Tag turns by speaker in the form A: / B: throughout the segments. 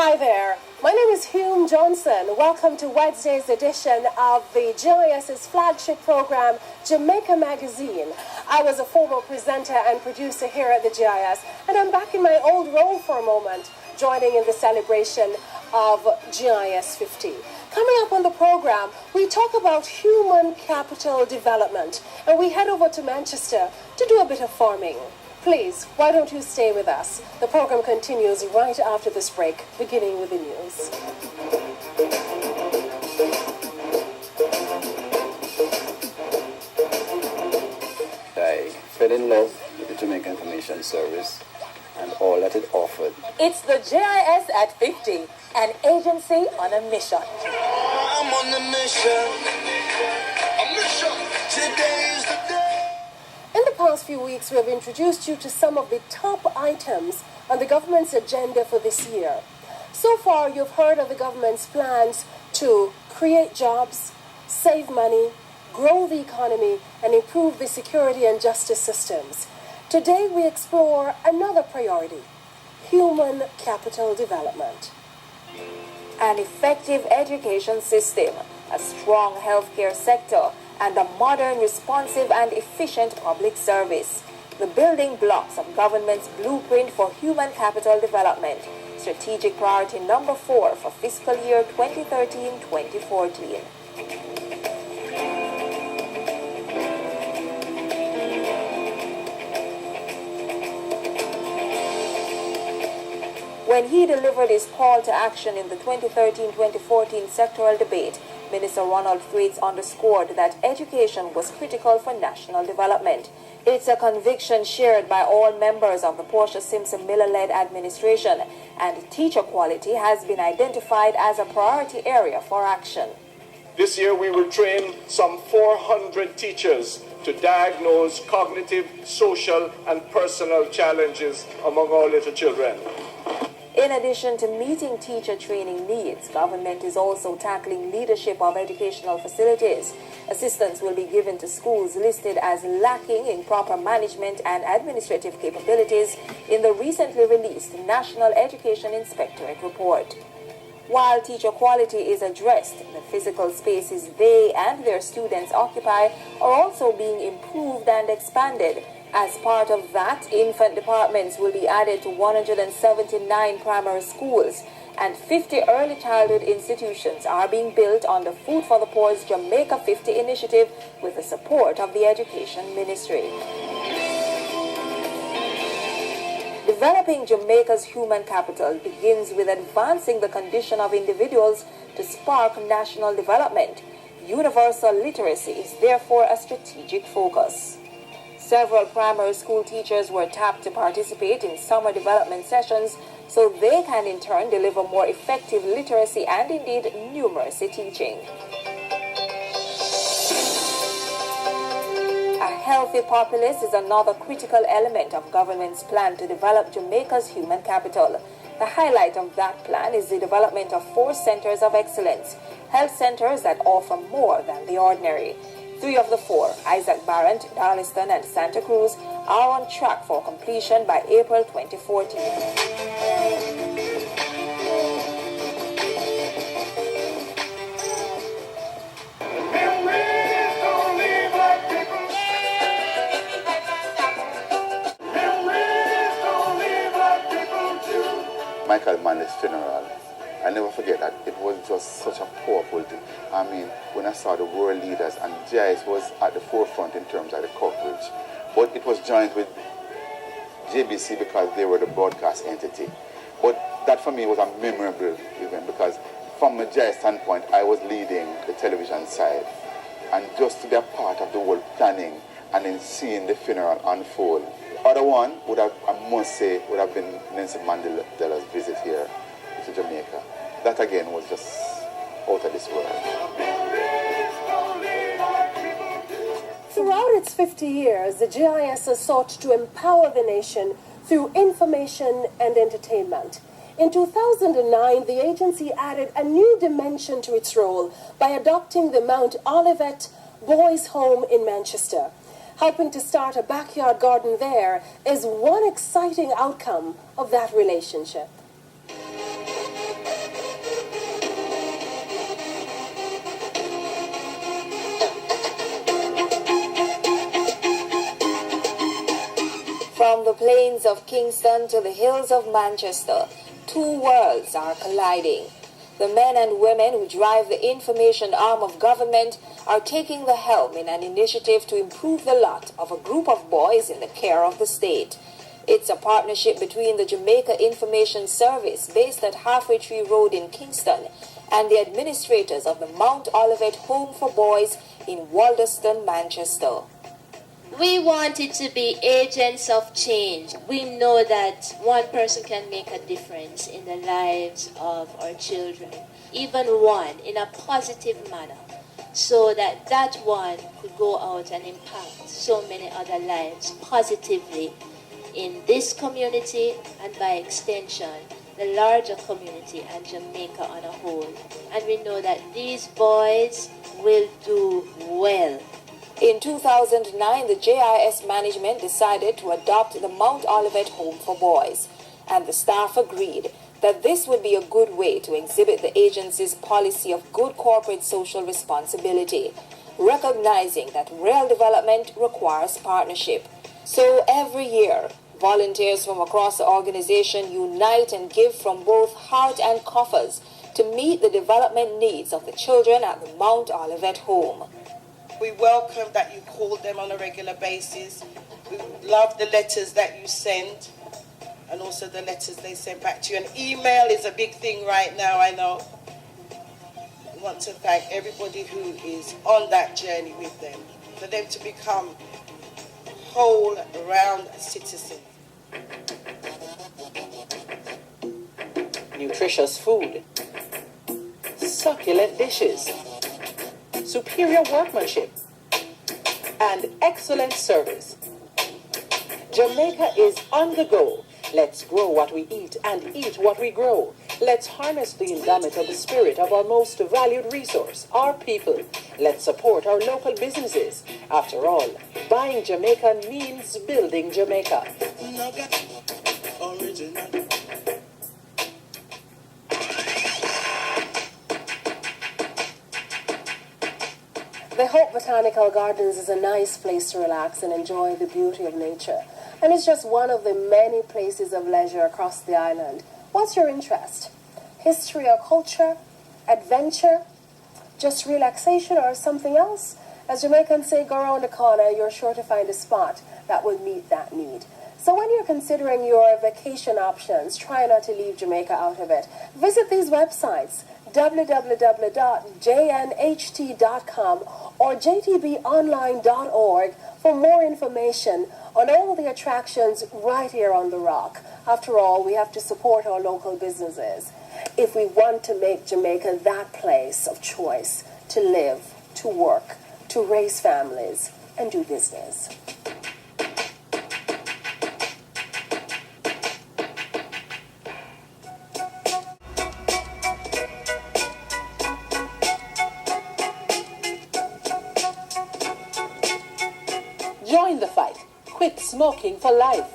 A: Hi there, my name is Hume Johnson. Welcome to Wednesday's edition of the GIS's flagship program, Jamaica Magazine. I was a former presenter and producer here at the GIS, and I'm back in my old role for a moment, joining in the celebration of GIS 50. Coming up on the program, we talk about human capital development, and we head over to Manchester to do a bit of farming. Please, why don't you stay with us? The program continues right after this break, beginning with the news.
B: I fell in love with the Jamaica Information Service and all that it offered.
C: It's the GIS at 50, an agency on a mission.
D: I'm on the mission. A mission. Today is the day.
A: In the past few weeks, we have introduced you to some of the top items on the government's agenda for this year. So far, you've heard of the government's plans to create jobs, save money, grow the economy, and improve the security and justice systems. Today, we explore another priority: human capital development.
C: An effective education system, a strong healthcare sector, and a modern, responsive, and efficient public service. The building blocks of government's blueprint for human capital development. Strategic priority number 4 for fiscal year 2013-2014. When he delivered his call to action in the 2013-2014 sectoral debate, Minister Ronald Thwaites underscored that education was critical for national development. It's a conviction shared by all members of the Portia Simpson Miller-led administration, and teacher quality has been identified as a priority area for action.
E: This year we will train some 400 teachers to diagnose cognitive, social, and personal challenges among our little children.
C: In addition to meeting teacher training needs, government is also tackling leadership of educational facilities. Assistance will be given to schools listed as lacking in proper management and administrative capabilities in the recently released National Education Inspectorate report. While teacher quality is addressed, the physical spaces they and their students occupy are also being improved and expanded. As part of that, infant departments will be added to 179 primary schools, and 50 early childhood institutions are being built on the Food for the Poor's Jamaica 50 initiative with the support of the Education Ministry. Developing Jamaica's human capital begins with advancing the condition of individuals to spark national development. Universal literacy is therefore a strategic focus. Several primary school teachers were tapped to participate in summer development sessions so they can in turn deliver more effective literacy and indeed numeracy teaching. A healthy populace is another critical element of government's plan to develop Jamaica's human capital. The highlight of that plan is the development of 4 centers of excellence, health centers that offer more than the ordinary. 3 of the 4, Isaac Barrett, Darliston, and Santa Cruz, are on track for completion by April 2014.
F: Michael Manley's funeral, I never forget that. It was just such a powerful thing. I mean, when I saw the world leaders, and GIS was at the forefront in terms of the coverage, but it was joined with JBC because they were the broadcast entity. But that for me was a memorable event because from a GIS standpoint, I was leading the television side. And just to be a part of the whole planning and then seeing the funeral unfold. Other one would have, I must say, would have been Nelson Mandela's visit here to Jamaica. That again was just out of this world.
A: Throughout its 50 years, the GIS has sought to empower the nation through information and entertainment. In 2009, the agency added a new dimension to its role by adopting the Mount Olivet Boys' Home in Manchester. Helping to start a backyard garden there is one exciting outcome of that relationship.
C: From the plains of Kingston to the hills of Manchester, two worlds are colliding. The men and women who drive the information arm of government are taking the helm in an initiative to improve the lot of a group of boys in the care of the state. It's a partnership between the Jamaica Information Service, based at Halfway Tree Road in Kingston, and the administrators of the Mount Olivet Home for Boys in Walderston, Manchester.
G: We wanted to be agents of change. We know that one person can make a difference in the lives of our children, even one, in a positive manner, so that that one could go out and impact so many other lives positively in this community and by extension the larger community and Jamaica on a whole. And we know that these boys will do well.
C: In 2009, the JIS management decided to adopt the Mount Olivet Home for Boys, and the staff agreed that this would be a good way to exhibit the agency's policy of good corporate social responsibility, recognizing that real development requires partnership. So every year, volunteers from across the organization unite and give from both heart and coffers to meet the development needs of the children at the Mount Olivet Home.
H: We welcome that you call them on a regular basis. We love the letters that you send and also the letters they send back to you. And email is a big thing right now, I know. We want to thank everybody who is on that journey with them, for them to become whole, round citizens.
I: Nutritious food, succulent dishes, superior workmanship, and excellent service. Jamaica is on the go. Let's grow what we eat and eat what we grow. Let's harness the indomitable spirit of our most valued resource, our people. Let's support our local businesses. After all, buying Jamaica means building Jamaica.
A: The Hope Botanical Gardens is a nice place to relax and enjoy the beauty of nature. And it's just one of the many places of leisure across the island. What's your interest? History or culture? Adventure? Just relaxation or something else? As Jamaicans say, go around the corner, you're sure to find a spot that will meet that need. So when you're considering your vacation options, try not to leave Jamaica out of it. Visit these websites, www.jnht.com or jtbonline.org for more information on all the attractions right here on the Rock. After all, we have to support our local businesses if we want to make Jamaica that place of choice to live, to work, to raise families, and do business.
I: Join the fight. Quit smoking for life.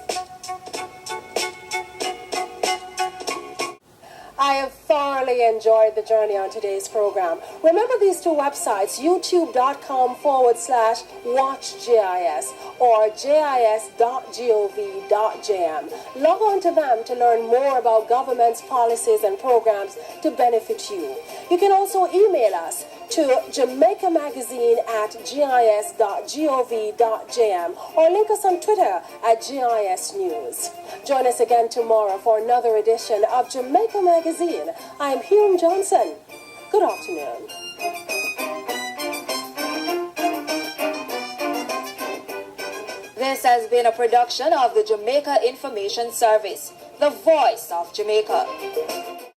A: I have thoroughly enjoyed the journey on today's program. Remember these two websites, youtube.com/watchgis or gis.gov.jm. Log on to them to learn more about government's policies and programs to benefit you. You can also email us to Jamaica Magazine at gis.gov.jm or link us on Twitter at GIS News. Join us again tomorrow for another edition of Jamaica Magazine. I'm Hume Johnson. Good afternoon.
C: This has been a production of the Jamaica Information Service, the voice of Jamaica.